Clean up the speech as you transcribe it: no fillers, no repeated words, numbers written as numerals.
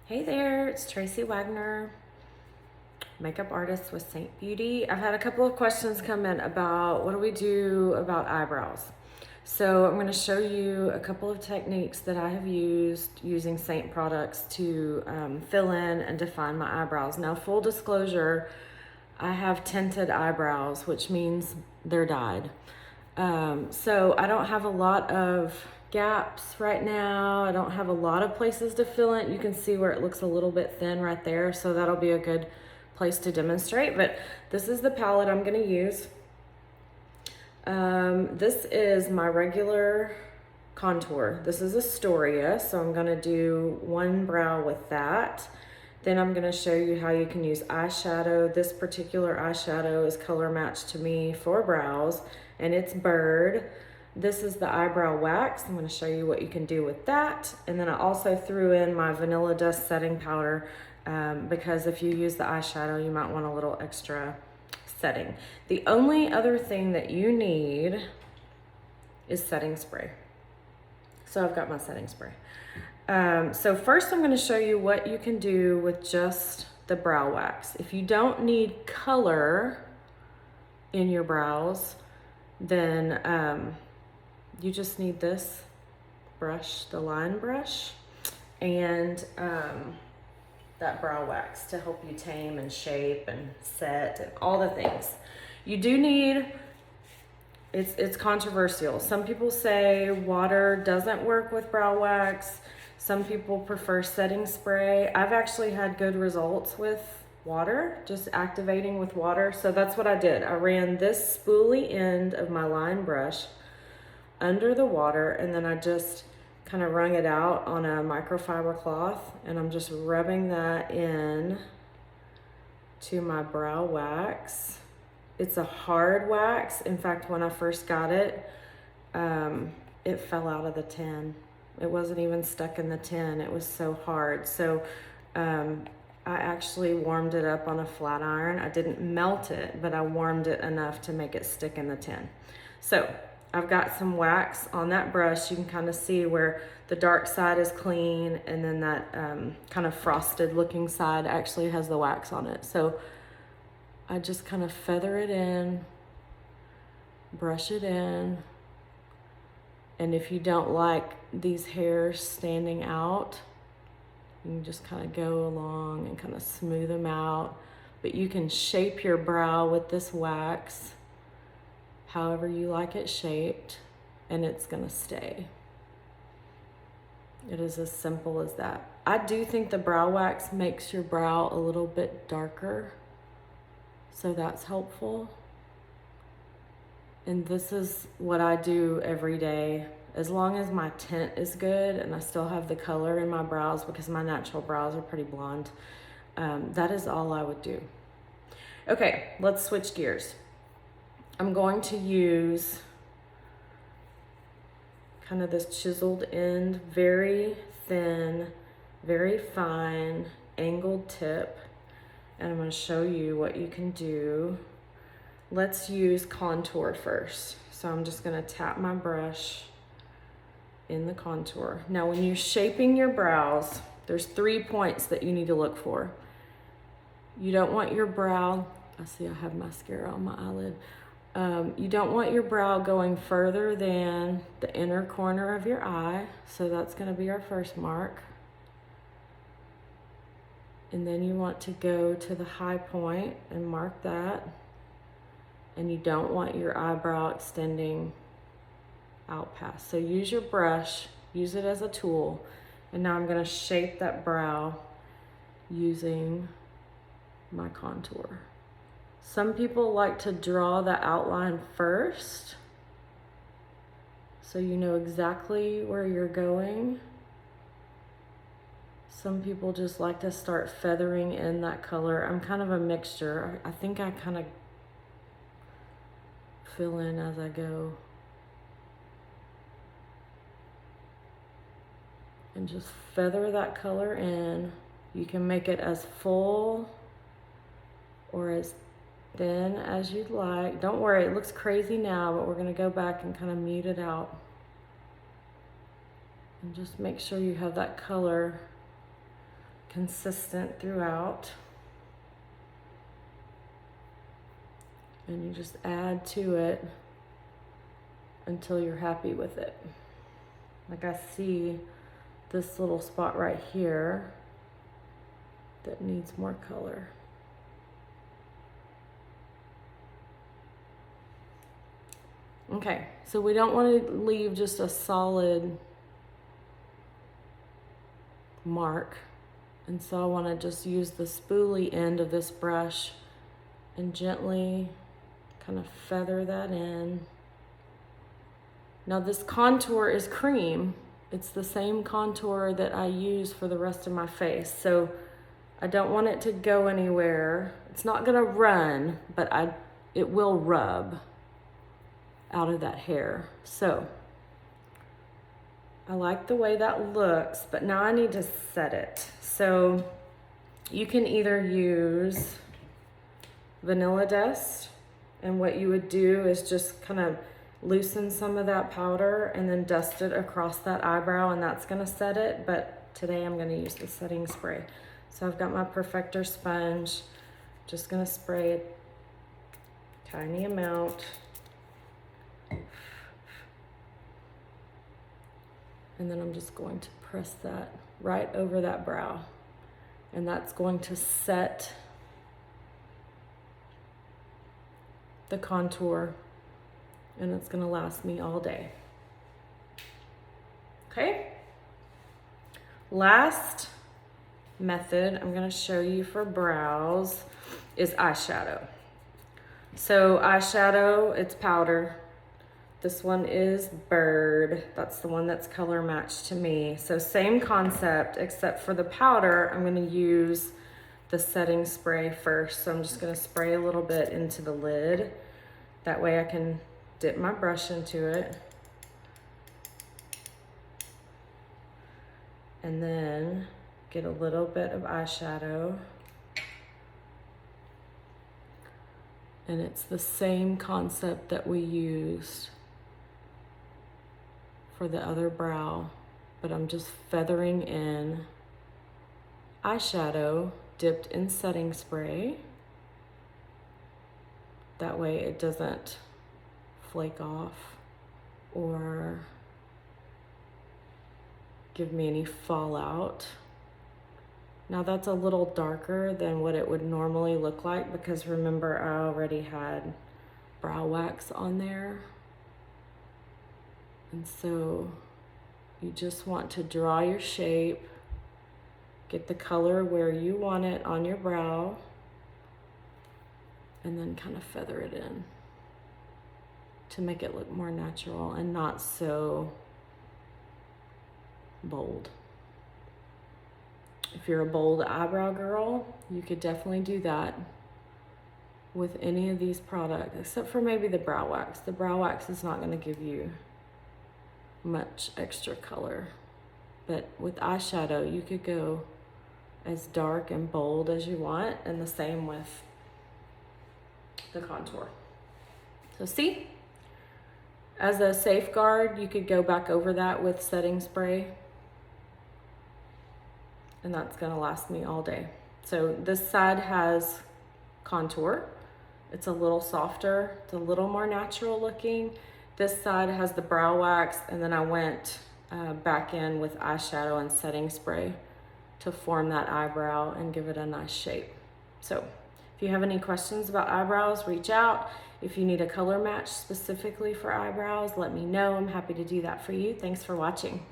Hey there, it's Tracy Wagner, makeup artist with Seint Beauty. I've had a couple of questions come in about what do we do about eyebrows. So I'm going to show you a couple of techniques that I have used using Seint products to fill in and define my eyebrows. Now, full disclosure, I have tinted eyebrows, which means they're dyed. So I don't have a lot of gaps right now. I don't have a lot of places to fill it. You can see where it looks a little bit thin right there. So that'll be a good place to demonstrate. But this is the palette I'm going to use. This is my regular contour. This is Astoria. So I'm going to do one brow with that. Then I'm going to show you how you can use eyeshadow. This particular eyeshadow is color matched to me for brows, and it's Bird. This is the eyebrow wax. I'm going to show you what you can do with that. And then I also threw in my Vanilla Dust setting powder because if you use the eyeshadow, you might want a little extra setting. The only other thing that you need is setting spray. So I've got my setting spray. So first I'm going to show you what you can do with just the brow wax. If you don't need color in your brows, then you just need this brush, the line brush, and that brow wax to help you tame and shape and set and all the things. You do need, it's controversial. Some people say water doesn't work with brow wax. Some people prefer setting spray. I've actually had good results with water, just activating with water. So that's what I did. I ran this spoolie end of my line brush under the water, and then I just kind of wrung it out on a microfiber cloth, and I'm just rubbing that in to my brow wax. It's a hard wax. In fact, when I first got it, it fell out of the tin. It wasn't even stuck in the tin. It was so hard. So I actually warmed it up on a flat iron. I didn't melt it, but I warmed it enough to make it stick in the tin. So I've got some wax on that brush. You can kind of see where the dark side is clean, and then that kind of frosted looking side actually has the wax on it. So I just kind of feather it in, brush it in. And if you don't like these hairs standing out, you can just kind of go along and kind of smooth them out. But you can shape your brow with this wax however you like it shaped, and it's gonna stay. It is as simple as that. I do think the brow wax makes your brow a little bit darker, so that's helpful. And this is what I do every day. As long as my tint is good and I still have the color in my brows, because my natural brows are pretty blonde, that is all I would do. Okay, let's switch gears. I'm going to use kind of this chiseled end, very thin, very fine, angled tip. And I'm going to show you what you can do. Let's use contour first. So I'm just going to tap my brush in the contour. Now, when you're shaping your brows, there's 3 points that you need to look for. You don't want your brow, I see I have mascara on my eyelid. You don't want your brow going further than the inner corner of your eye. So that's going to be our first mark. And then you want to go to the high point and mark that. And you don't want your eyebrow extending out past. So use your brush, use it as a tool. And now I'm going to shape that brow using my contour. Some people like to draw the outline first, so you know exactly where you're going. Some people just like to start feathering in that color. I'm kind of a mixture. I think I kind of fill in as I go. And just feather that color in. You can make it as full or as thin as you'd like. Don't worry, it looks crazy now, but we're gonna go back and kind of mute it out. And just make sure you have that color consistent throughout. And you just add to it until you're happy with it. Like I see this little spot right here that needs more color. Okay, so we don't want to leave just a solid mark. And so I want to just use the spoolie end of this brush and gently kind of feather that in. Now this contour is cream. It's the same contour that I use for the rest of my face. So I don't want it to go anywhere. It's not gonna run, but it will rub out of that hair. So I like the way that looks, but now I need to set it. So you can either use vanilla dust, and what you would do is just kind of loosen some of that powder and then dust it across that eyebrow, and that's gonna set it. But today I'm gonna use the setting spray. So I've got my Perfector sponge, just gonna spray a tiny amount. And then I'm just going to press that right over that brow. And that's going to set the contour, and it's gonna last me all day. Okay? Last method I'm gonna show you for brows is eyeshadow. So eyeshadow, it's powder. This one is Bird. That's the one that's color matched to me. So same concept, except for the powder, I'm gonna use the setting spray first. So I'm just gonna spray a little bit into the lid. That way I can dip my brush into it. And then get a little bit of eyeshadow. And it's the same concept that we used for the other brow, but I'm just feathering in eyeshadow dipped in setting spray. That way it doesn't flake off or give me any fallout. Now that's a little darker than what it would normally look like, because remember I already had brow wax on there. And so you just want to draw your shape, get the color where you want it on your brow, and then kind of feather it in to make it look more natural and not so bold. If you're a bold eyebrow girl, you could definitely do that with any of these products, except for maybe the brow wax. The brow wax is not going to give you much extra color, but with eyeshadow you could go as dark and bold as you want, and the same with the contour. So see, as a safeguard, you could go back over that with setting spray, and that's gonna last me all day. So this side has contour. It's a little softer, it's a little more natural looking. This side has the brow wax, and then I went back in with eyeshadow and setting spray to form that eyebrow and give it a nice shape. So if you have any questions about eyebrows, reach out. If you need a color match specifically for eyebrows, let me know. I'm happy to do that for you. Thanks for watching.